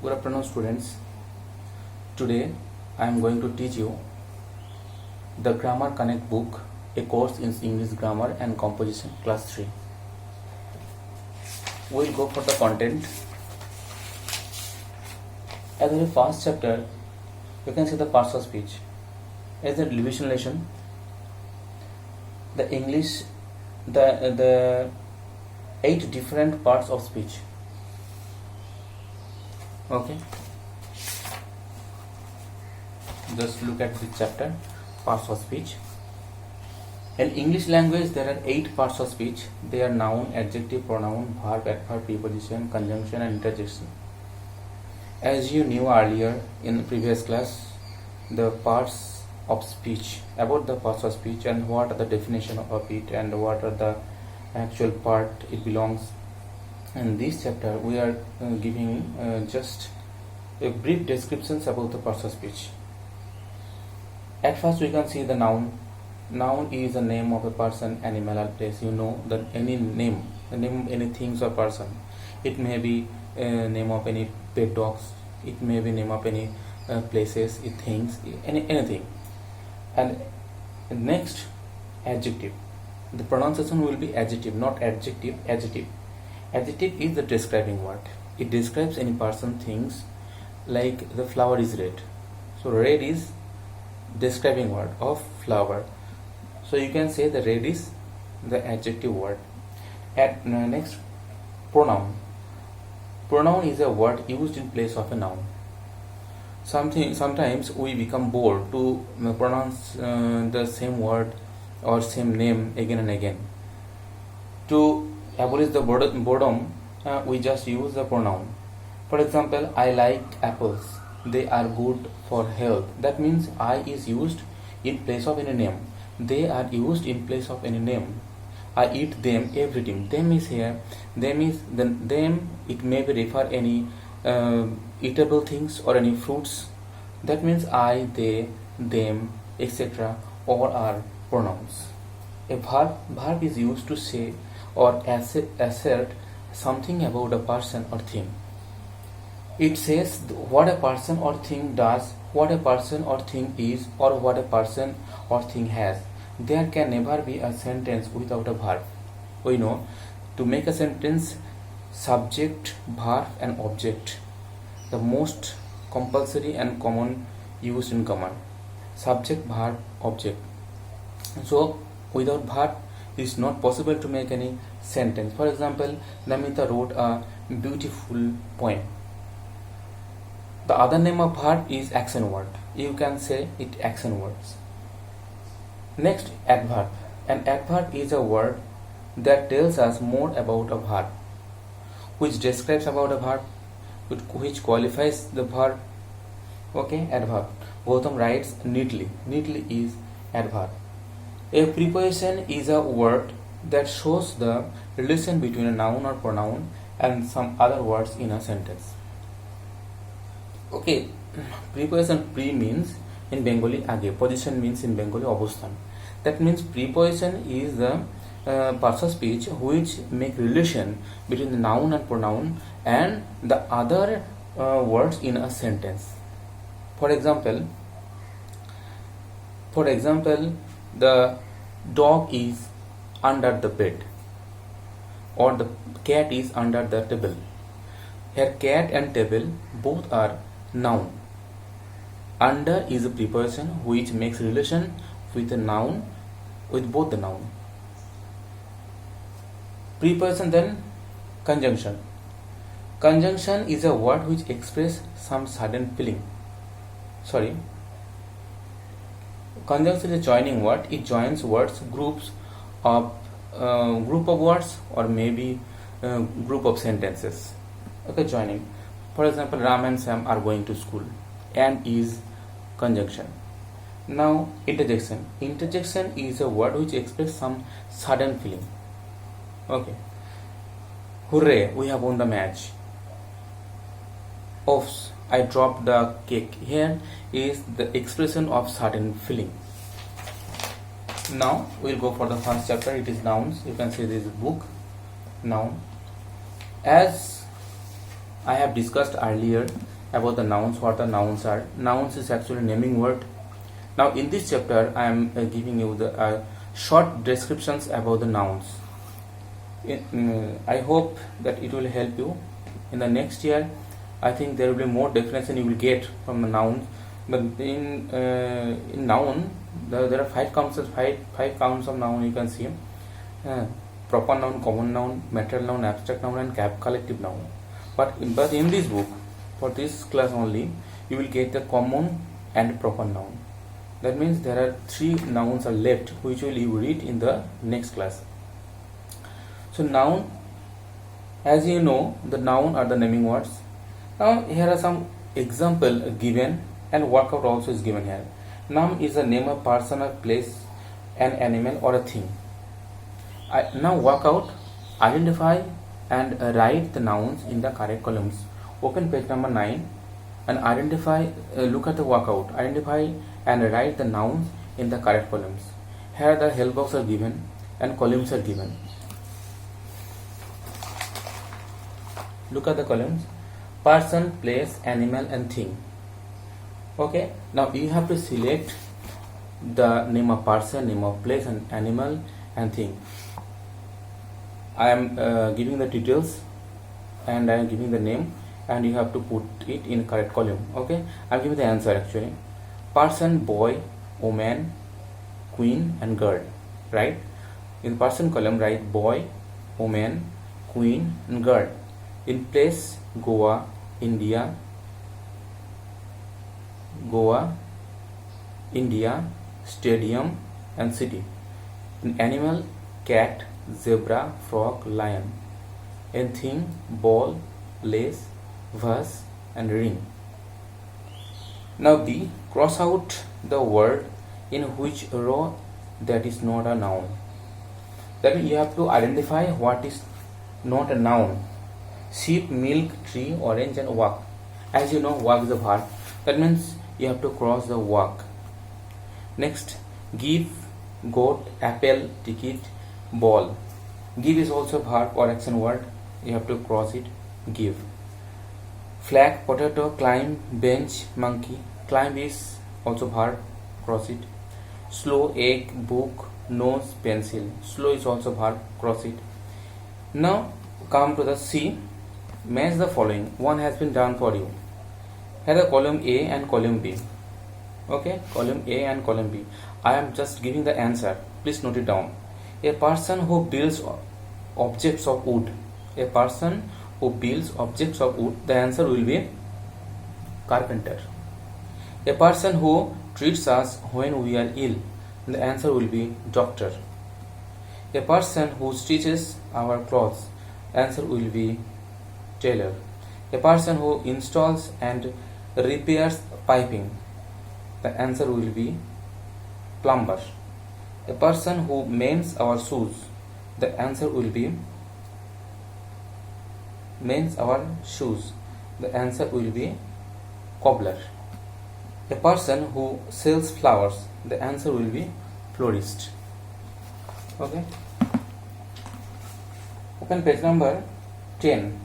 Good afternoon, students. Today I am going to teach you the Grammar Connect book, a course in English grammar and composition, class 3. We'll go for the content. As in the first chapter, you can see the parts of speech. As the division lesson, the English, the 8 different parts of speech. Okay, just look at this chapter, parts of speech. In English language there are 8 parts of speech. They are noun, adjective, pronoun, verb, adverb, preposition, conjunction and interjection. As you knew earlier in the previous class, the parts of speech, about the parts of speech and what are the definition of it and what are the actual part it belongs. In this chapter we are giving just a brief descriptions about the parts of speech. At first we can see the noun. Noun is the name of a person, animal or place. You know that any name, the name of any things or person. It may be name of any pet dogs, it may be name of any places, things, anything. And next, adjective. The pronunciation will be adjective, not adjective, adjective. Adjective is the describing word. It describes any person, things, like the flower is red. So red is describing word of flower. So you can say the red is the adjective word. Next, pronoun. Pronoun is a word used in place of a noun. Sometimes we become bored to pronounce the same word or same name again and again. To abolish the boredom, we just use the pronoun. For example, I like apples. They are good for health. That means I is used in place of any name. They are used in place of any name. I eat them, everything. Them is here. Them is them. It may be refer any eatable things or any fruits. That means I, they, them, etc. all are pronouns. A verb is used to say or assert something about a person or thing. It says what a person or thing does, what a person or thing is, or what a person or thing has. There can never be a sentence without a verb. We know to make a sentence, subject, verb and object, the most compulsory and common used in grammar. Subject, verb, object. So without verb it is not possible to make any sentence. For example, Namita wrote a beautiful poem. The other name of verb is action word. You can say it action words. Next, adverb. An adverb is a word that tells us more about a verb, which describes about a verb, which qualifies the verb. Okay, adverb. Gautam writes neatly. Neatly is adverb. A preposition is a word that shows the relation between a noun or pronoun and some other words in a sentence. Okay, preposition pre means in Bengali age, position means in Bengali obostan. That means preposition is the parts of speech which make relation between the noun and pronoun and the other words in a sentence. For example, the dog is under the bed or the cat is under the table. Here cat and table both are noun. Under is a preposition which makes relation with the noun, with both the noun. Preposition, then conjunction. Conjunction is a word which expresses some sudden feeling. Conjunction is a joining word. It joins words, group of words or maybe group of sentences. Okay, joining. For example, Ram and Sam are going to school. And is conjunction. Now, interjection. Interjection is a word which expresses some sudden feeling. Okay. Hooray, we have won the match. Oops, I dropped the cake. Here is the expression of sudden feeling. Now we'll go for the first chapter. It is nouns. You can see this book, noun. As I have discussed earlier, about the nouns, what the nouns are. Nouns is actually naming word. Now in this chapter I am giving you the short descriptions about the nouns. I hope that it will help you. In the next year I think there will be more definition you will get from the nouns. But in noun there are five counts of noun you can see. Proper noun, common noun, material noun, abstract noun, and collective noun. But in this book, for this class only, you will get the common and proper noun. That means there are 3 nouns are left, which will you read in the next class. So noun, as you know, the noun are the naming words. Now here are some example given, and workout also is given here. Noun is the name of person or place, an animal or a thing. Now work out, identify and write the nouns in the correct columns. Open page number 9 and identify, look at the workout, identify and write the nouns in the correct columns. Here the help box are given and columns are given. Look at the columns: person, place, animal and thing. Okay, now you have to select the name of person, name of place and animal and thing. I am giving the details and I am giving the name, and you have to put it in correct column. Okay, I am giving the answer actually. Person, boy, woman, queen and girl. Right? In person column write boy, woman, queen and girl. In place, Goa, India, stadium and city. In animal, cat, zebra, frog, lion. In thing, ball, lace, vase and ring. Now B, cross out the word in which row that is not a noun. That means you have to identify what is not a noun. Sheep, milk, tree, orange and walk. As you know, walk is a verb. That means you have to cross the walk. Next, give, goat, apple, ticket, ball. Give is also verb or action word. You have to cross it. Give. Flag, potato, climb, bench, monkey. Climb is also verb. Cross it. Slow, egg, book, nose, pencil. Slow is also verb. Cross it. Now come to the C. Match the following. One has been done for you. Here the column A and column B. Okay, column A and column B. I am just giving the answer. Please note it down. A person who builds objects of wood. A person who builds objects of wood. The answer will be carpenter. A person who treats us when we are ill. The answer will be doctor. A person who stitches our clothes. Answer will be tailor. A person who installs and repairs piping. The answer will be plumber. A person who mends our shoes. The answer will be mends our shoes. The answer will be cobbler. A person who sells flowers. The answer will be florist. Okay. Open page number 10.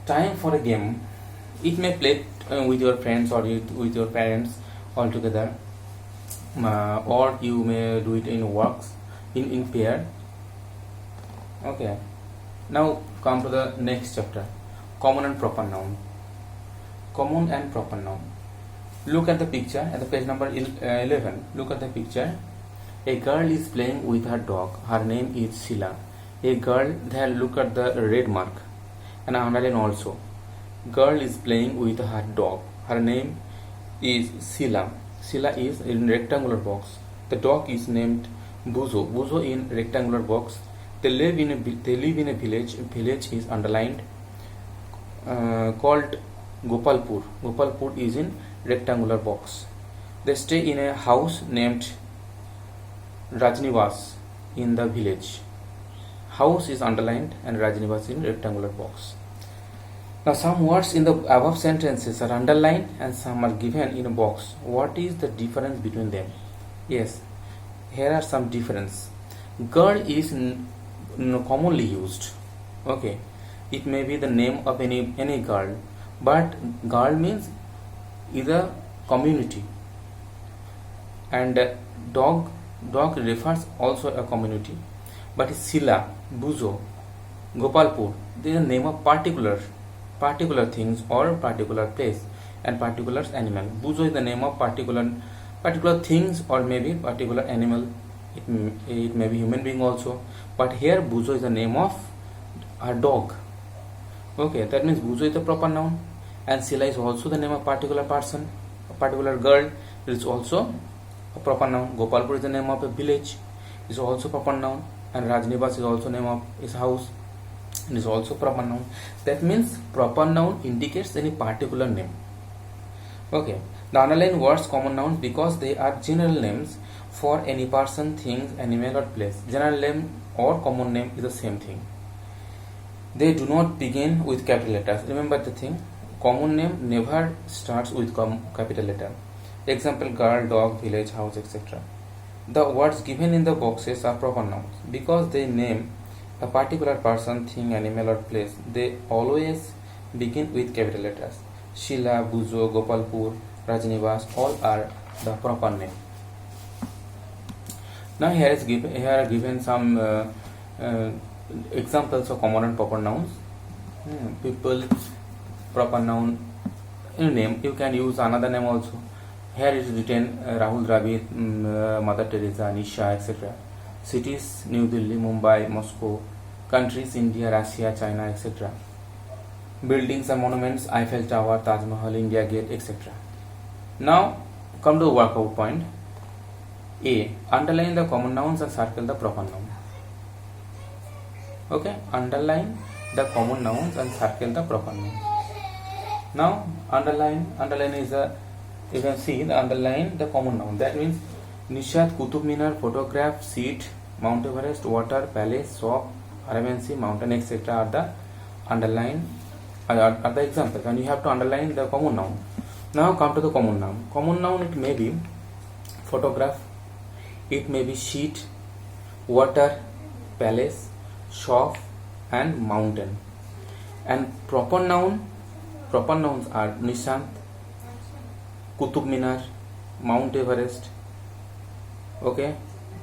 Time for a game. It may play with your friends or with your parents all together, or you may do it in works in pair. Okay. Now come to the next chapter. Common and proper noun. Common and proper noun. Look at the picture at the page number 11. Look at the picture. A girl is playing with her dog. Her name is Sheila. A girl, there look at the red mark and underline also. Girl is playing with her dog. Her name is Sheila. Sheila is in rectangular box. The dog is named Buzo. Buzo in rectangular box. They live in a village. Village is underlined, called Gopalpur. Gopalpur is in rectangular box. They stay in a house named Rajnivas in the village. House is underlined and Rajnivas in rectangular box. Now some words in the above sentences are underlined and some are given in a box. What is the difference between them? Yes, here are some difference. Girl is commonly used. Okay, it may be the name of any girl, but girl means is a community, and dog refers also a community. But Sila, Buzo, Gopalpur, they are the name of particular things or particular place and particular animal. Buzo is the name of particular things or maybe particular animal. It may be human being also, but here Buzo is the name of a dog. Okay, that means Buzo is the proper noun, and Sila is also the name of particular person, a particular girl. It is also a proper noun. Gopalpur is the name of a village, is also proper noun, and Rajnivas is also name of his house, and is also proper noun. That means proper noun indicates any particular name. Okay, the underlined words common nouns because they are general names for any person, things, animal or place. General name or common name is the same thing. They do not begin with capital letters. Remember the thing, common name never starts with capital letter. Example, girl, dog, village, house, etc. The words given in the boxes are proper nouns because they name a particular person, thing, animal or place. They always begin with capital letters. Sheila, Buzo, Gopalpur, Rajnivas, all are the proper name. Now here are given some examples of common and proper nouns. People, proper noun, name. You can use another name also. Here it is written Rahul Dravid, Mother Teresa, Nisha, etc. Cities, New Delhi, Mumbai, Moscow. Countries, India, Russia, China, etc. Buildings and monuments, Eiffel Tower, Taj Mahal, India Gate, etc. Now come to the workout point. A. Underline the common nouns and circle the proper noun. Okay, underline the common nouns and circle the proper noun. Now underline is a, you can see the underline the common noun. That means Nishat, Qutub Minar, photograph, seat, Mount Everest, water, palace, shop, Arabian Sea, mountain, etc. are the underline are the examples, and you have to underline the common noun. Now come to the common noun. Common noun, it may be photograph, it may be sheet, water, palace, shop and mountain. And proper nouns are Nishant, Qutub Minar, Mount Everest, okay,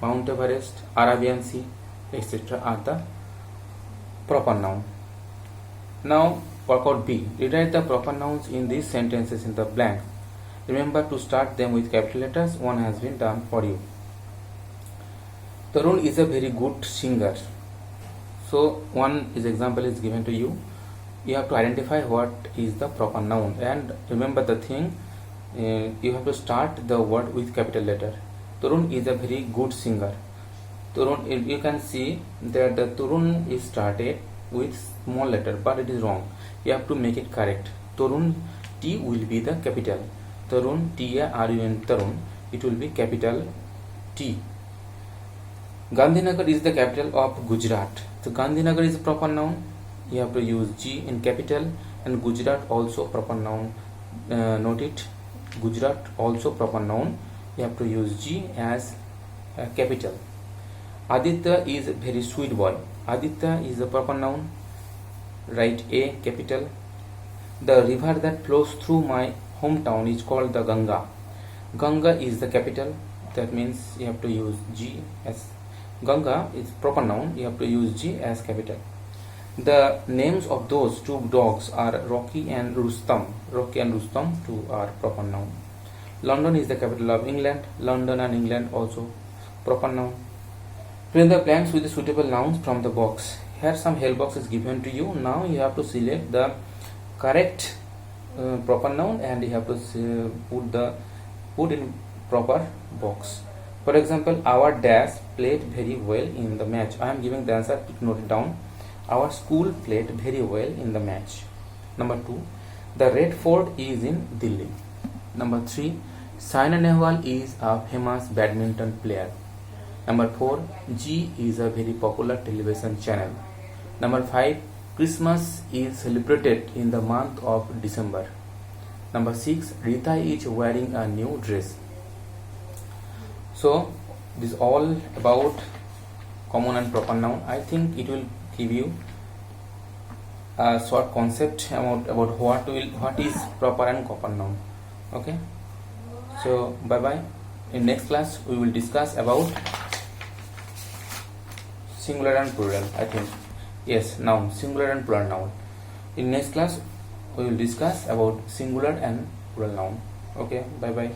Mount Everest, Arabian Sea, etc. are the proper noun. Now workout B. Rewrite the proper nouns in these sentences in the blank. Remember to start them with capital letters. One has been done for you. Tarun is a very good singer. So one example is given to you. You have to identify what is the proper noun, and remember the thing, you have to start the word with capital letter. Tarun is a very good singer. Tarun, you can see that the Tarun is started with small letter, but it is wrong. You have to make it correct. Tarun, T will be the capital. Tarun, T-A-R-U-N, Tarun, it will be capital T. Gandhinagar is the capital of Gujarat. So Gandhinagar is a proper noun. You have to use G in capital, and Gujarat also proper noun. Note it. Gujarat also proper noun. You have to use G as capital. Aditya is a very sweet boy. Aditya is a proper noun. Write A capital. The river that flows through my hometown is called the Ganga. Ganga is the capital. That means you have to use G as Ganga is proper noun. You have to use G as capital. The names of those two dogs are Rocky and Rustam. Rocky and Rustam too are proper noun. London is the capital of England. London and England also proper noun. Fill the blanks with the suitable nouns from the box. Here some help box is given to you. Now you have to select the correct proper noun, and you have to put in proper box. For example, our dash played very well in the match. I am giving the answer. Note it down. Our school played very well in the match. Number 2, the Red Fort is in Delhi. Number 3, Saina Nehwal is a famous badminton player. Number 4, G is a very popular television channel. Number 5, Christmas is celebrated in the month of December. Number 6, Rita is wearing a new dress. So this is all about common and proper noun. I think it will give you a short concept about what is proper and proper noun. Okay, so bye bye. In next class we will discuss about singular and plural. I think yes, noun, singular and plural noun. In next class we will discuss about singular and plural noun. Okay, bye bye.